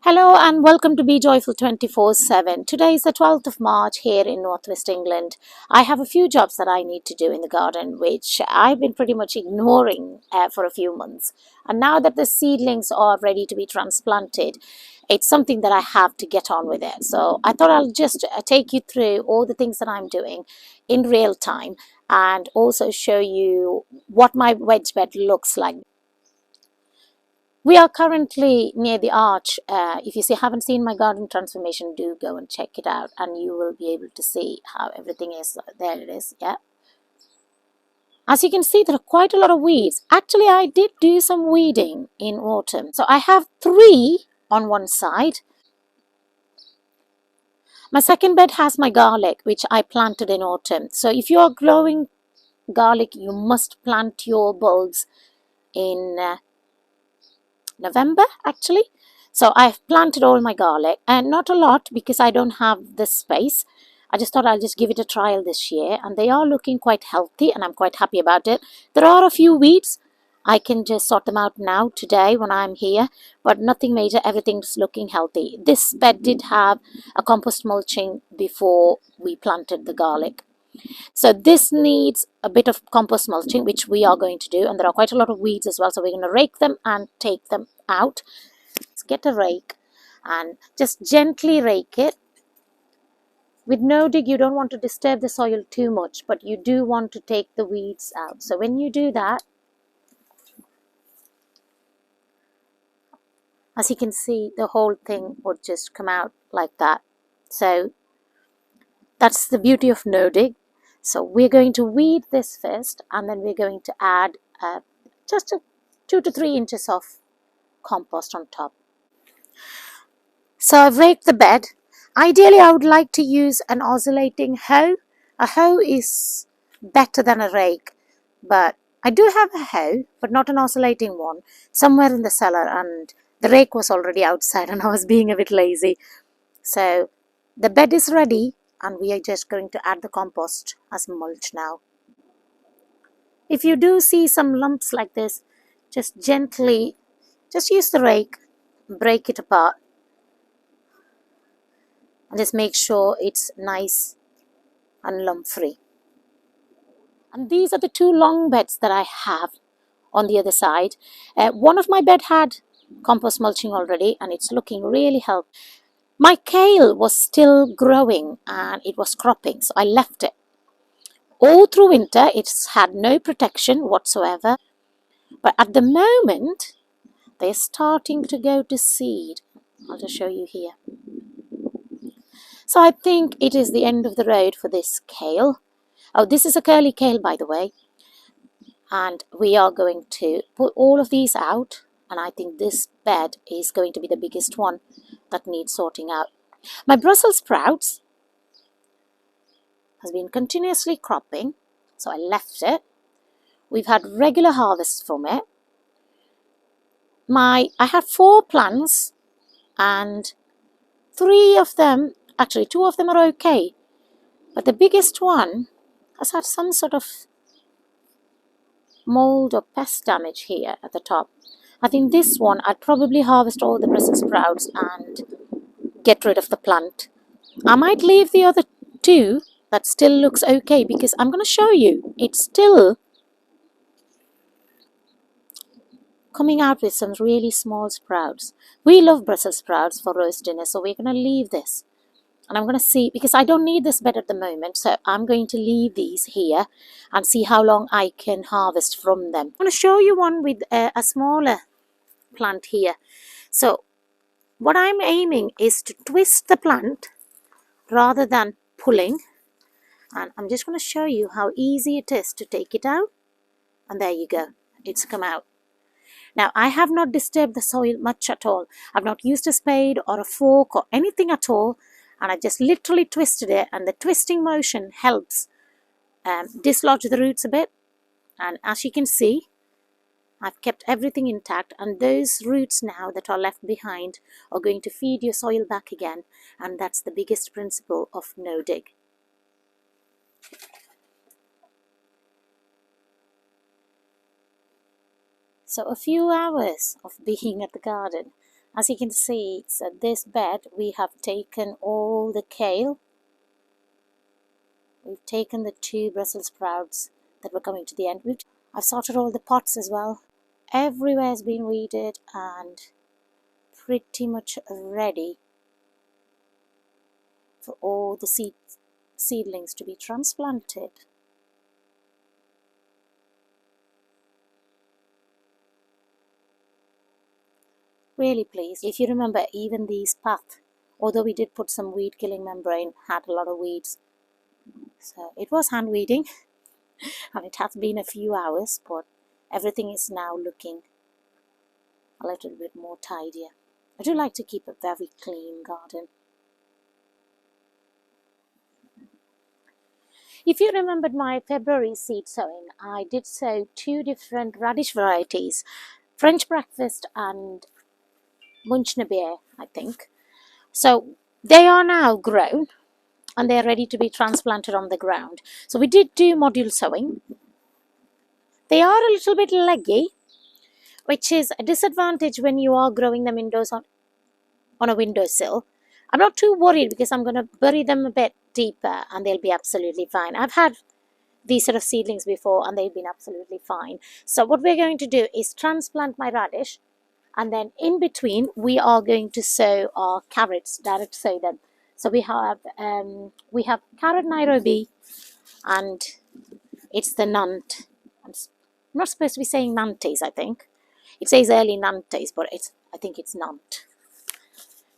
Hello and welcome to Be Joyful 24/7. Today is the 12th of March here in Northwest England. I have a few jobs that I need to do in the garden, which I've been pretty much ignoring for a few months. And now that the seedlings are ready to be transplanted, it's something that I have to get on with it. So I thought I'll just take you through all the things that I'm doing in real time and also show you what my wedge bed looks like. We are currently near the arch. If you haven't seen my garden transformation, do go and check it out and you will be able to see how everything is. There it is, yeah. As you can see, there are quite a lot of weeds. Actually, I did do some weeding in autumn. So I have 3 on one side. My second bed has my garlic, which I planted in autumn. So if you are growing garlic, you must plant your bulbs in November actually. So I've planted all my garlic and not a lot because I don't have the space. I just thought I'll just give it a trial this year and they are looking quite healthy and I'm quite happy about it. There are a few weeds. I can just sort them out now today when I'm here, but nothing major. Everything's looking healthy. This bed did have a compost mulching before we planted the garlic. So this needs a bit of compost mulching, which we are going to do. And there are quite a lot of weeds as well. So we're going to rake them and take them out. Let's get a rake and just gently rake it. With no dig, you don't want to disturb the soil too much, but you do want to take the weeds out. So when you do that, as you can see, the whole thing would just come out like that. So that's the beauty of no dig. So we're going to weed this first and then we're going to add just 2 to 3 inches of compost on top. So I've raked the bed. Ideally, I would like to use an oscillating hoe. A hoe is better than a rake, but I do have a hoe, but not an oscillating one, somewhere in the cellar, and the rake was already outside and I was being a bit lazy. So the bed is ready and we are just going to add the compost as mulch now. If you do see some lumps like this, just gently, just use the rake, break it apart, and just make sure it's nice and lump free. And these are the 2 long beds that I have on the other side. One of my bed had compost mulching already and it's looking really healthy. My kale was still growing and it was cropping, so I left it. All through winter, it's had no protection whatsoever. But at the moment, they're starting to go to seed. I'll just show you here. So I think it is the end of the road for this kale. Oh, this is a curly kale, by the way. And we are going to put all of these out. And I think this bed is going to be the biggest one that needs sorting out. My Brussels sprouts has been continuously cropping. So I left it. We've had regular harvests from it. I had 4 plants and 3 of them, actually 2 of them are okay. But the biggest one has had some sort of mold or pest damage here at the top. I think this one, I'd probably harvest all the Brussels sprouts and get rid of the plant. I might leave the other 2 that still looks okay because I'm going to show you it's still coming out with some really small sprouts. We love Brussels sprouts for roast dinner, so we're going to leave this. And I'm going to see, because I don't need this bed at the moment, so I'm going to leave these here and see how long I can harvest from them. I'm going to show you one with a smaller plant here. So what I'm aiming is to twist the plant rather than pulling. And I'm just going to show you how easy it is to take it out. And there you go. It's come out. Now, I have not disturbed the soil much at all. I've not used a spade or a fork or anything at all. And I just literally twisted it. And the twisting motion helps dislodge the roots a bit. And as you can see, I've kept everything intact. And those roots now that are left behind are going to feed your soil back again. And that's the biggest principle of no dig. So a few hours of being at the garden As you can see, so this bed we have taken all the kale. We've taken the 2 Brussels sprouts that were coming to the end. I've sorted all the pots as well. Everywhere's been weeded and pretty much ready for all the seedlings to be transplanted. Really pleased. If you remember, even these path, although we did put some weed killing membrane, had a lot of weeds. So it was hand weeding and it has been a few hours, but everything is now looking a little bit more tidier. I do like to keep a very clean garden. If you remembered my February seed sowing, I did sow 2 different radish varieties, French breakfast and Munchnabeer, I think. So they are now grown and they are ready to be transplanted on the ground. So we did do module sowing. They are a little bit leggy, which is a disadvantage when you are growing them indoors on a windowsill. I'm not too worried because I'm going to bury them a bit deeper and they'll be absolutely fine. I've had these sort of seedlings before and they've been absolutely fine. So what we're going to do is transplant my radish, and then in between we are going to sow our carrots, direct sow them. So we have carrot Nairobi, and it's the Nant. I'm not supposed to be saying Nantes, I think. It says early Nantes, but I think it's Nant.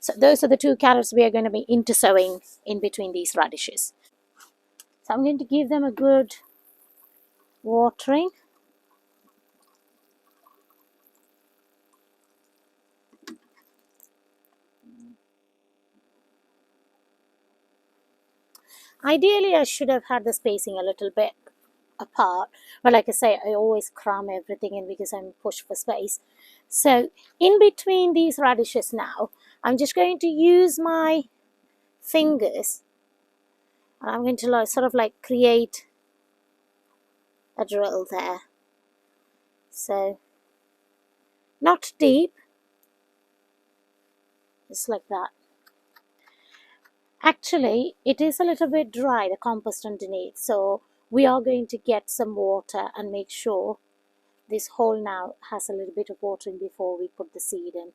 So those are the 2 carrots we are going to be intersowing in between these radishes. So I'm going to give them a good watering. Ideally, I should have had the spacing a little bit apart, but like I say, I always cram everything in because I'm pushed for space. So in between these radishes now, I'm just going to use my fingers and I'm going to sort of like create a drill there. So not deep, just like that. Actually, it is a little bit dry, the compost underneath, so we are going to get some water and make sure this hole now has a little bit of watering before we put the seed in.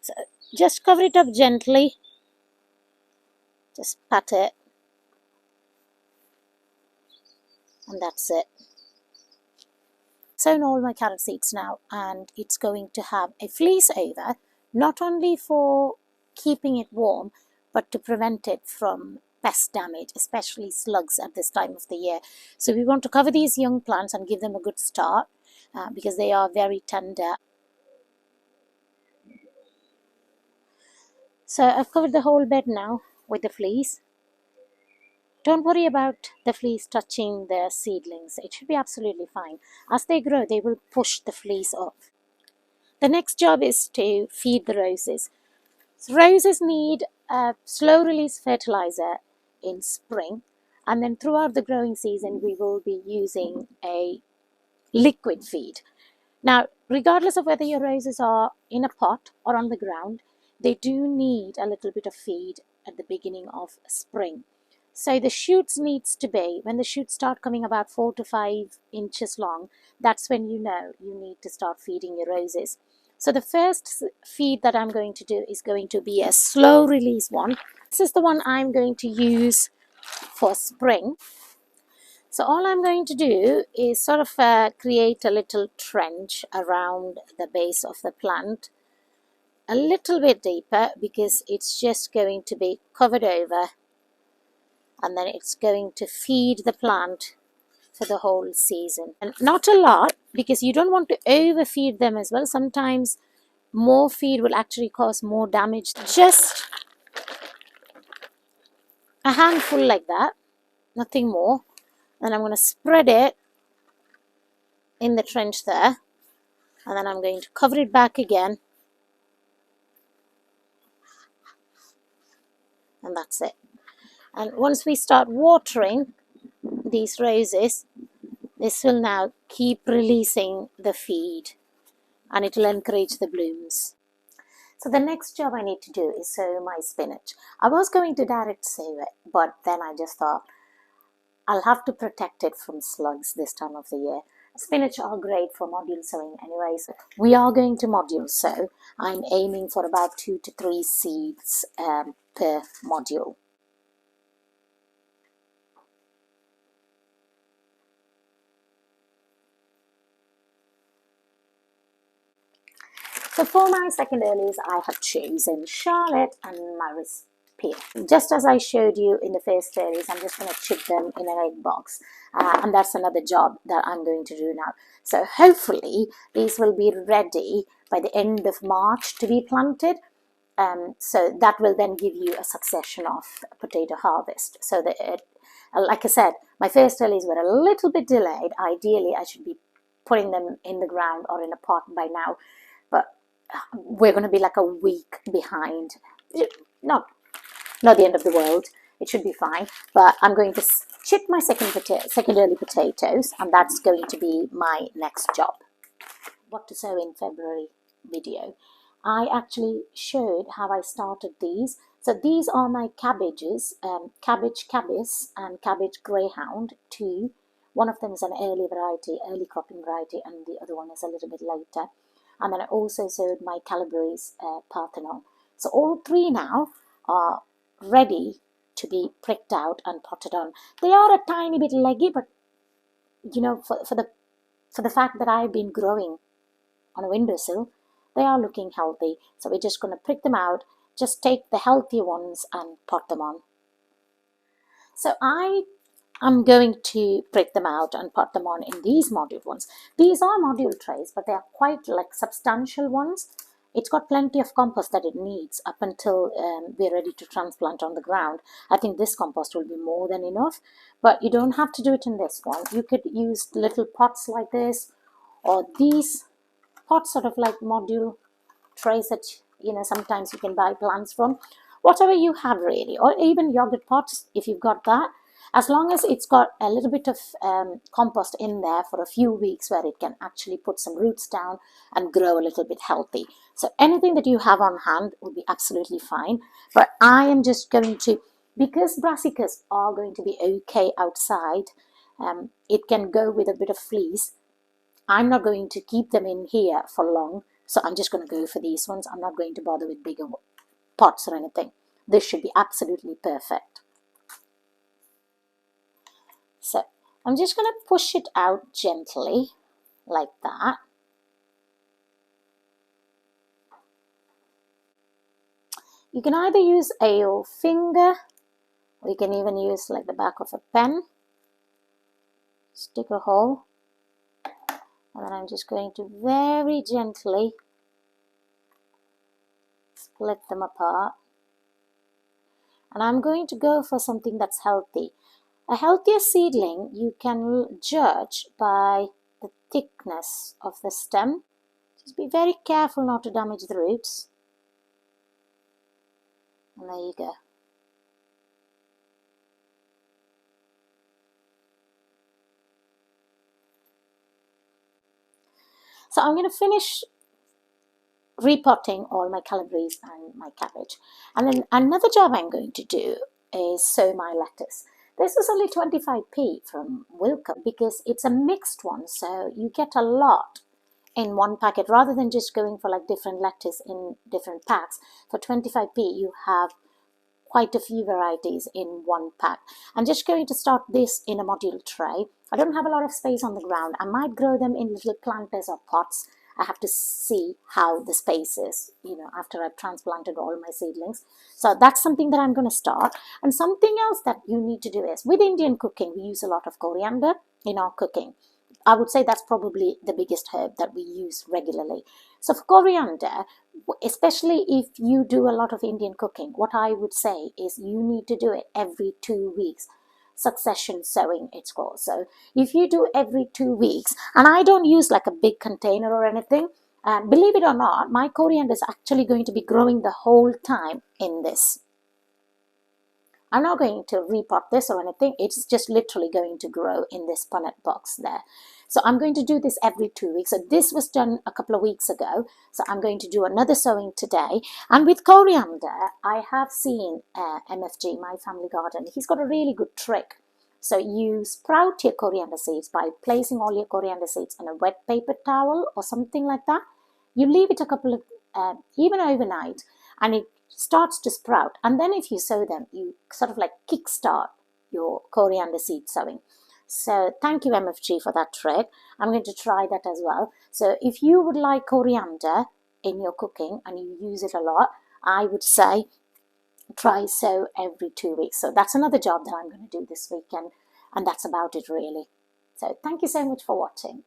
So just cover it up gently, just pat it, and that's it. Sown all my carrot seeds now, and it's going to have a fleece over, not only for keeping it warm, but to prevent it from pest damage, especially slugs at this time of the year. So we want to cover these young plants and give them a good start because they are very tender. So I've covered the whole bed now with the fleece. Don't worry about the fleece touching the seedlings. It should be absolutely fine. As they grow, they will push the fleece off. The next job is to feed the roses. So roses need a slow release fertilizer in spring, and then throughout the growing season we will be using a liquid feed. Now, regardless of whether your roses are in a pot or on the ground, they do need a little bit of feed at the beginning of spring. So the shoots needs to be, when the shoots start coming about 4 to 5 inches long, that's when you know you need to start feeding your roses. So the first feed that I'm going to do is going to be a slow release one. This is the one I'm going to use for spring. So all I'm going to do is sort of create a little trench around the base of the plant, a little bit deeper because it's just going to be covered over, and then it's going to feed the plant for the whole season. And not a lot, because you don't want to overfeed them as well. Sometimes more feed will actually cause more damage. Just a handful like that, nothing more. And I'm going to spread it in the trench there. And then I'm going to cover it back again. And that's it. And once we start watering these roses, this will now keep releasing the feed and it will encourage the blooms. So the next job I need to do is sow my spinach. I was going to direct sow it, but then I just thought I'll have to protect it from slugs this time of the year. Spinach are great for module sowing anyways. We are going to module sow. I'm aiming for about 2 to 3 seeds per module. So for my second earlies, I have chosen Charlotte and Maris Peer. Just as I showed you in the first earlies, I'm just going to chip them in an egg box. And that's another job that I'm going to do now. So hopefully these will be ready by the end of March to be planted. So that will then give you a succession of potato harvest. So that like I said, my first earlies were a little bit delayed. Ideally, I should be putting them in the ground or in a pot by now. But we're going to be like a week behind. Not the end of the world. It should be fine. But I'm going to chip my second early potatoes, and that's going to be my next job. What to sow in February video. I actually showed how I started these. So these are my cabbages, cabbage cabbis and cabbage greyhound 2. One of them is an early variety, early cropping variety, and the other one is a little bit later. And then I also sowed my Calabrese Parthenon. So all 3 now are ready to be pricked out and potted on. They are a tiny bit leggy, but you know, for the fact that I've been growing on a windowsill, they are looking healthy. So we're just going to prick them out, just take the healthy ones and pot them on. So I'm going to prick them out and pot them on in these module ones. These are module trays, but they are quite like substantial ones. It's got plenty of compost that it needs up until we're ready to transplant on the ground. I think this compost will be more than enough, but you don't have to do it in this one. You could use little pots like this, or these pots, sort of like module trays that sometimes you can buy plants from. Whatever you have really, or even yogurt pots if you've got that, as long as it's got a little bit of compost in there for a few weeks where it can actually put some roots down and grow a little bit healthy. So anything that you have on hand will be absolutely fine. But I am just going to, because brassicas are going to be okay outside, it can go with a bit of fleece. I'm not going to keep them in here for long, so I'm just going to go for these ones. I'm not going to bother with bigger pots or anything. This should be absolutely perfect. So I'm just going to push it out gently like that. You can either use a finger, or you can even use like the back of a pen. Stick a hole, and then I'm just going to very gently split them apart. And I'm going to go for something that's healthy. A healthier seedling you can judge by the thickness of the stem. Just be very careful not to damage the roots. And there you go. So I'm going to finish repotting all my calabrese and my cabbage. And then another job I'm going to do is sow my lettuce. This is only 25p from Wilco because it's a mixed one, so you get a lot in one packet rather than just going for like different lettuce in different packs. For 25p you have quite a few varieties in one pack. I'm just going to start this in a module tray. I don't have a lot of space on the ground. I might grow them in little planters or pots. I have to see how the space is, after I've transplanted all my seedlings. So that's something that I'm going to start. And something else that you need to do is, with Indian cooking, we use a lot of coriander in our cooking. I would say that's probably the biggest herb that we use regularly. So for coriander, especially if you do a lot of Indian cooking, what I would say is you need to do it every 2 weeks. succession sowing, it's called. So if you do every 2 weeks, and I don't use like a big container or anything, believe it or not, my coriander is actually going to be growing the whole time in this. I'm not going to repot this or anything. It's just literally going to grow in this punnet box there. So I'm going to do this every 2 weeks. So this was done a couple of weeks ago. So I'm going to do another sowing today. And with coriander, I have seen MFG, My Family Garden. He's got a really good trick. So you sprout your coriander seeds by placing all your coriander seeds in a wet paper towel or something like that. You leave it a couple of, even overnight, and it starts to sprout. And then if you sow them, you sort of like kickstart your coriander seed sowing. So thank you, MFG, for that trick. I'm going to try that as well. So if you would like coriander in your cooking and you use it a lot, I would say try sow every 2 weeks. So that's another job that I'm going to do this weekend. And that's about it, really. So thank you so much for watching.